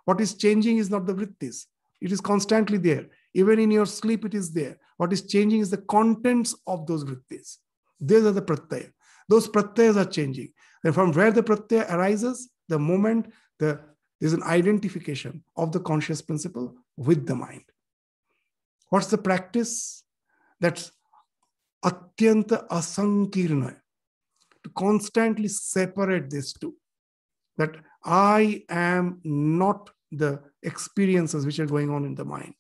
What is changing is not the vrittis. It is constantly there. Even in your sleep, it is there. What is changing is the contents of those vrittis. These are the pratyaya. Those pratyayas are changing. Then from where the pratyaya arises, the moment there's an identification of the conscious principle with the mind. What's the practice? That's atyanta asankirna. To constantly separate these two. That I am not the experiences which are going on in the mind.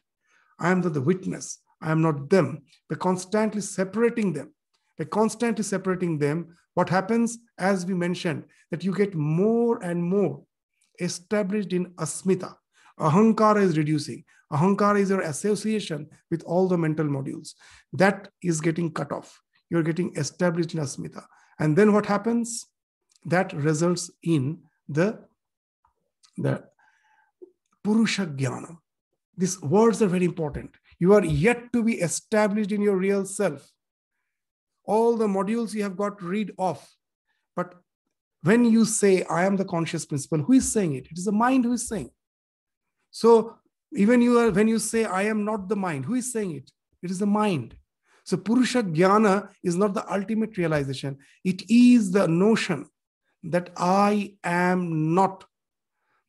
I am the witness. I am not them. By constantly separating them, what happens, as we mentioned, that you get more and more established in asmita. Ahankara is reducing. Ahankara is your association with all the mental modules. That is getting cut off. You're getting established in asmita. And then what happens? That results in the Purusha Jnana. These words are very important. You are yet to be established in your real self. All the modules you have got rid of. But when you say, I am the conscious principle, who is saying it? It is the mind who is saying. So even when you say, I am not the mind, who is saying it? It is the mind. So Purusha Jnana is not the ultimate realization. It is the notion that I am not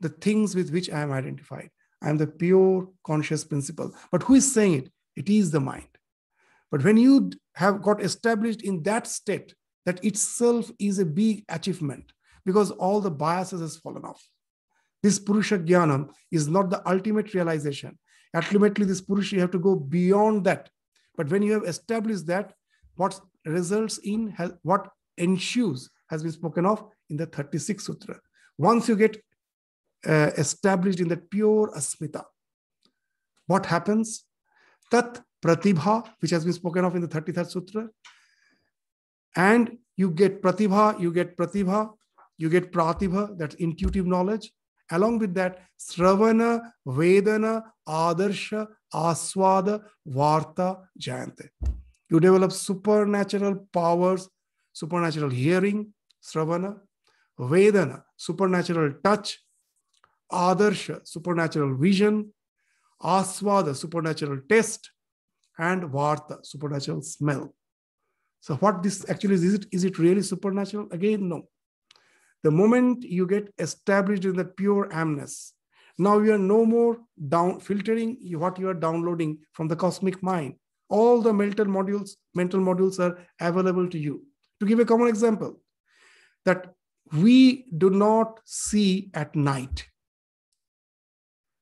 the things with which I am identified. I am the pure conscious principle. But who is saying it? It is the mind. But when you have got established in that state, that itself is a big achievement because all the biases has fallen off. This Purusha Jnanam is not the ultimate realization. Ultimately, this Purusha, you have to go beyond that. But when you have established that, what results in, what ensues has been spoken of in the 36th Sutra. Once you get established in that pure asmita, what happens? Tat pratibha, which has been spoken of in the 33rd Sutra. And you get pratibha, you get pratibha, that's intuitive knowledge. Along with that, sravana, vedana, adarsha, aswada, varta, jayante. You develop supernatural powers, supernatural hearing, sravana, vedana, supernatural touch, adarsha, supernatural vision, aswada, supernatural taste, and varta, supernatural smell. So what this actually is it really supernatural? Again, no. The moment you get established in the pure amness, now you are no more filtering what you are downloading from the cosmic mind. All the mental modules are available to you. To give a common example, that we do not see at night.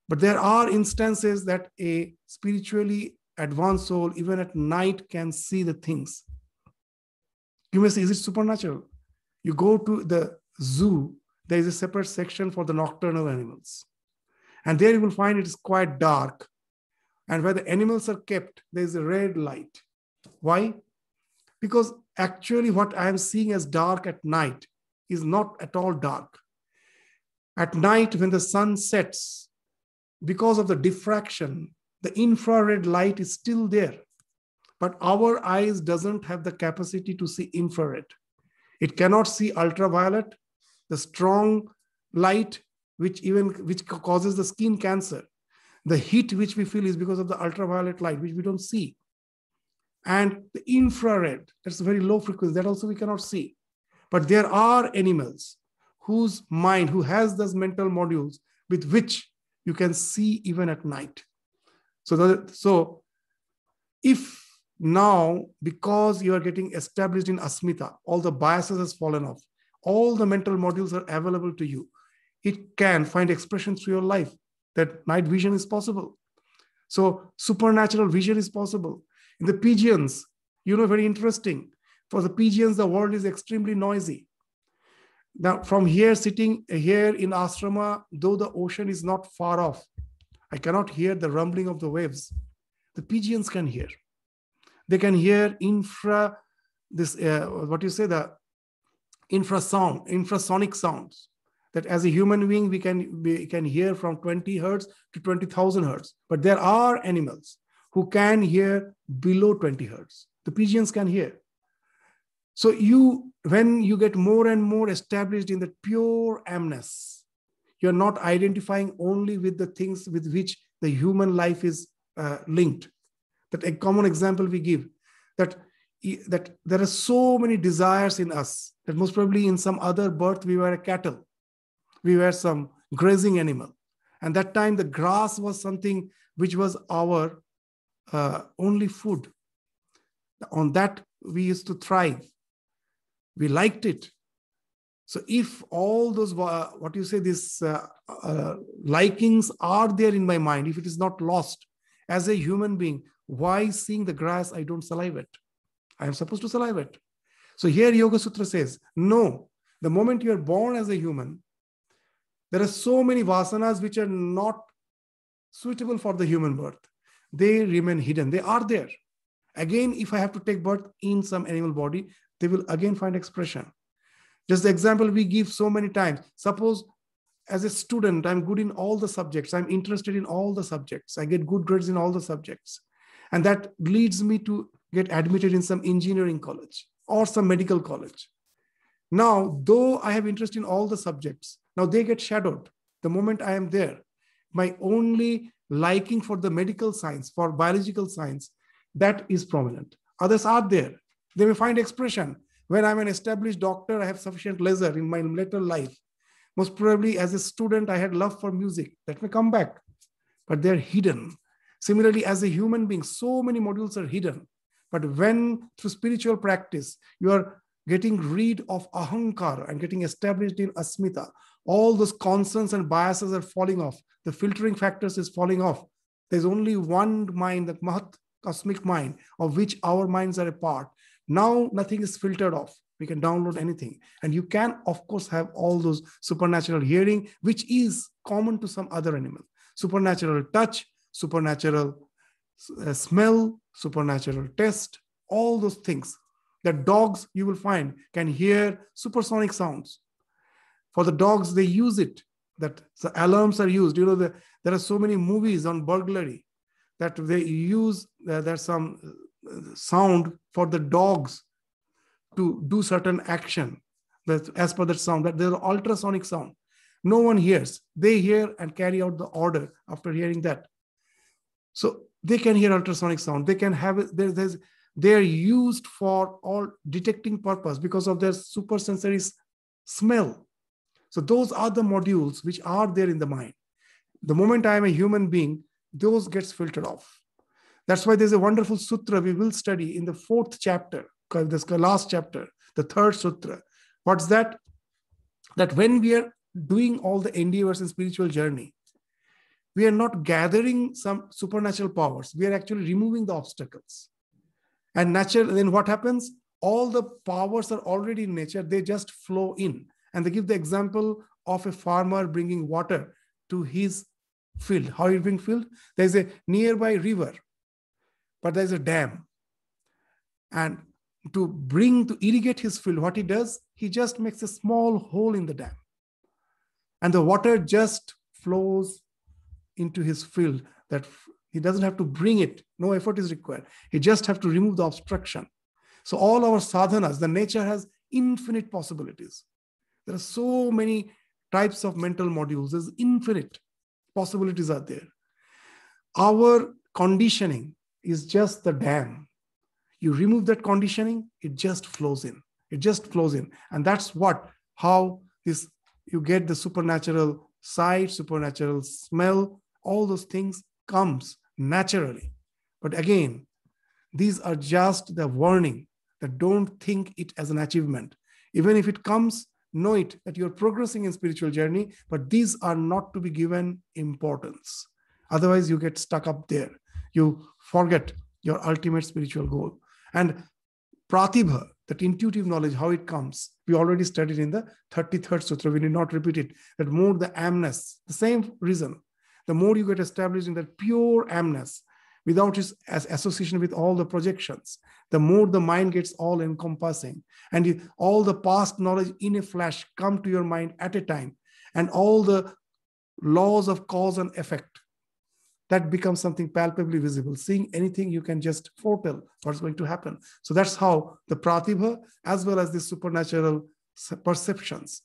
But there are instances that a spiritually advanced soul, even at night, can see the things. You may say, is it supernatural? You go to the zoo, there is a separate section for the nocturnal animals. And there you will find it is quite dark. And where the animals are kept, there is a red light. Why? Because actually what I am seeing as dark at night is not at all dark. At night, when the sun sets, because of the diffraction, the infrared light is still there. But our eyes doesn't have the capacity to see infrared. It cannot see ultraviolet, the strong light, which causes the skin cancer. The heat which we feel is because of the ultraviolet light, which we don't see. And the infrared, that's a very low frequency, that also we cannot see. But there are animals whose mind, who has those mental modules with which you can see even at night. So if now, because you are getting established in asmita, all the biases has fallen off, all the mental modules are available to you, it can find expression through your life, that night vision is possible. So supernatural vision is possible. In the pigeons, very interesting. For the pigeons, the world is extremely noisy. Now, from here, sitting here in ashrama, though the ocean is not far off, I cannot hear the rumbling of the waves. The pigeons can hear. They can hear the infrasonic sounds. That as a human being, we can hear from 20 hertz to 20,000 hertz. But there are animals who can hear below 20 hertz. The pigeons can hear. So when you get more and more established in the pure amness, you're not identifying only with the things with which the human life is linked. That a common example we give, that there are so many desires in us that most probably in some other birth we were a cattle, we were some grazing animal, and that time the grass was something which was our only food. On that we used to thrive. We liked it. So if all those these likings are there in my mind, if it is not lost as a human being, why seeing the grass I don't salivate? I am supposed to salivate. So here Yoga Sutra says, no, the moment you are born as a human, there are so many vasanas which are not suitable for the human birth. They remain hidden. They are there. Again, if I have to take birth in some animal body, they will again find expression. Just the example we give so many times. Suppose as a student, I'm good in all the subjects. I'm interested in all the subjects. I get good grades in all the subjects. And that leads me to get admitted in some engineering college or some medical college. Now, though I have interest in all the subjects, now they get shadowed. The moment I am there, my only liking for the medical science, for biological science, that is prominent. Others are there. They may find expression. When I'm an established doctor, I have sufficient leisure in my later life. Most probably as a student, I had love for music. That may come back, but they're hidden. Similarly, as a human being, so many modules are hidden. But when through spiritual practice, you are getting rid of ahankara and getting established in asmita, all those concerns and biases are falling off. The filtering factors is falling off. There's only one mind, that Mahat cosmic mind, of which our minds are a part. Now nothing is filtered off. We can download anything. And you can, of course, have all those supernatural hearing, which is common to some other animal. Supernatural touch, supernatural smell, supernatural taste, all those things. That dogs, you will find, can hear supersonic sounds. For the dogs, they use it. That the alarms are used. You know, there are so many movies on burglary that they use, there's some sound for the dogs to do certain action. That as per that sound, that there's ultrasonic sound. No one hears. They hear and carry out the order after hearing that. So they can hear ultrasonic sound. They can have it. They are used for all detecting purpose because of their supersensory smell. So those are the modules which are there in the mind. The moment I am a human being, those gets filtered off. That's why there's a wonderful sutra we will study in the 4th chapter, this last chapter, the 3rd sutra. What's that? That when we are doing all the endeavors in spiritual journey, we are not gathering some supernatural powers. We are actually removing the obstacles. And then what happens? All the powers are already in nature. They just flow in. And they give the example of a farmer bringing water to his field. How is it being filled? There's a nearby river, but there's a dam. And to irrigate his field, what he does, he just makes a small hole in the dam. And the water just flows into his field. That he doesn't have to bring it. No effort is required. He just have to remove the obstruction. So all our sadhanas, the nature has infinite possibilities. There are so many types of mental modules. There's infinite possibilities are there. Our conditioning is just the dam. You remove that conditioning, it just flows in. It just flows in. And that's how you get the supernatural sight, supernatural smell, all those things comes naturally. But again, these are just the warning that don't think it as an achievement. Even if it comes, know it that you're progressing in spiritual journey, but these are not to be given importance. Otherwise, you get stuck up there. You forget your ultimate spiritual goal. And pratibha, that intuitive knowledge, how it comes, we already studied in the 33rd sutra. We need not repeat it. That more the amness, the same reason. The more you get established in that pure amness, without its association with all the projections, the more the mind gets all encompassing. And all the past knowledge in a flash come to your mind at a time. And all the laws of cause and effect, that becomes something palpably visible. Seeing anything, you can just foretell what's going to happen. So that's how the pratibha, as well as the supernatural perceptions,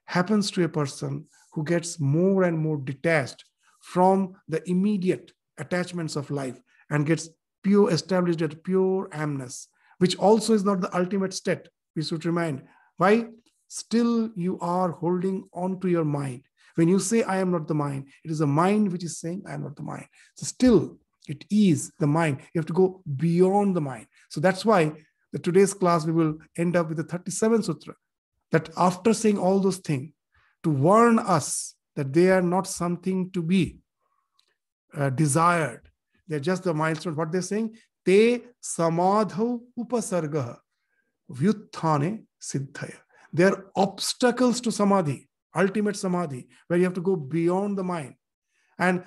happens to a person who gets more and more detached from the immediate attachments of life and gets pure, established at pure amness, which also is not the ultimate state. We should remind. Why? Still you are holding on to your mind. When you say, I am not the mind, it is the mind which is saying, I am not the mind. So still, it is the mind. You have to go beyond the mind. So that's why today's class, we will end up with the 37th Sutra. That after saying all those things, to warn us that they are not something to be desired. They're just the milestone. What they're saying, te samadho upasargaha vyutthane siddhaya. They are obstacles to samadhi, ultimate samadhi, where you have to go beyond the mind, and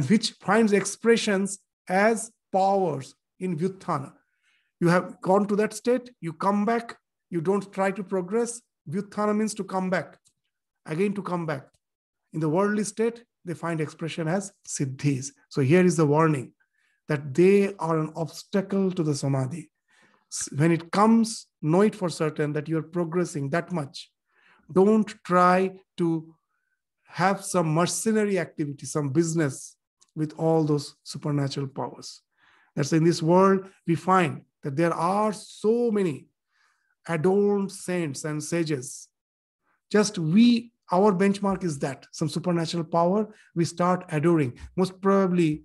which finds expressions as powers in vyutthana. You have gone to that state, you come back, you don't try to progress. Vyutthana means to come back, again to come back. In the worldly state, they find expression as siddhis. So here is the warning that they are an obstacle to the samadhi. When it comes, know it for certain that you're progressing that much. Don't try to have some mercenary activity, some business with all those supernatural powers. That's in this world, we find that there are so many adorned saints and sages. Just our benchmark is that some supernatural power, we start adoring. Most probably,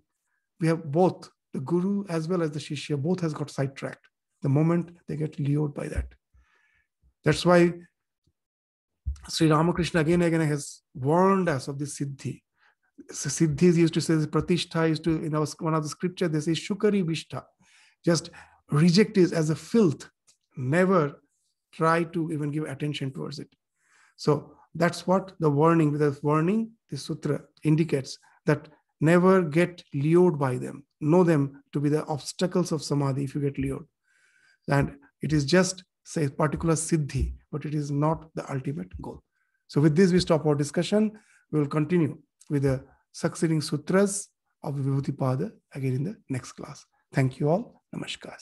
we have both the guru as well as the shishya, both has got sidetracked the moment they get lured by that. That's why Sri Ramakrishna again and again has warned us of this siddhi. So siddhis used to say, pratishtha used to, in one of the scripture, they say shukari vishtha. Just reject it as a filth. Never try to even give attention towards it. So that's what the warning, with the warning, the sutra indicates that never get lured by them. Know them to be the obstacles of samadhi if you get lured. And it is just, say, particular siddhi, but it is not the ultimate goal. So with this, we stop our discussion. We will continue with the succeeding sutras of the Vibhuti Pada again in the next class. Thank you all. Namaskar.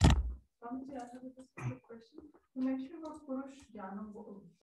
Swamiji, I have a question. You mentioned about Purush Jnana.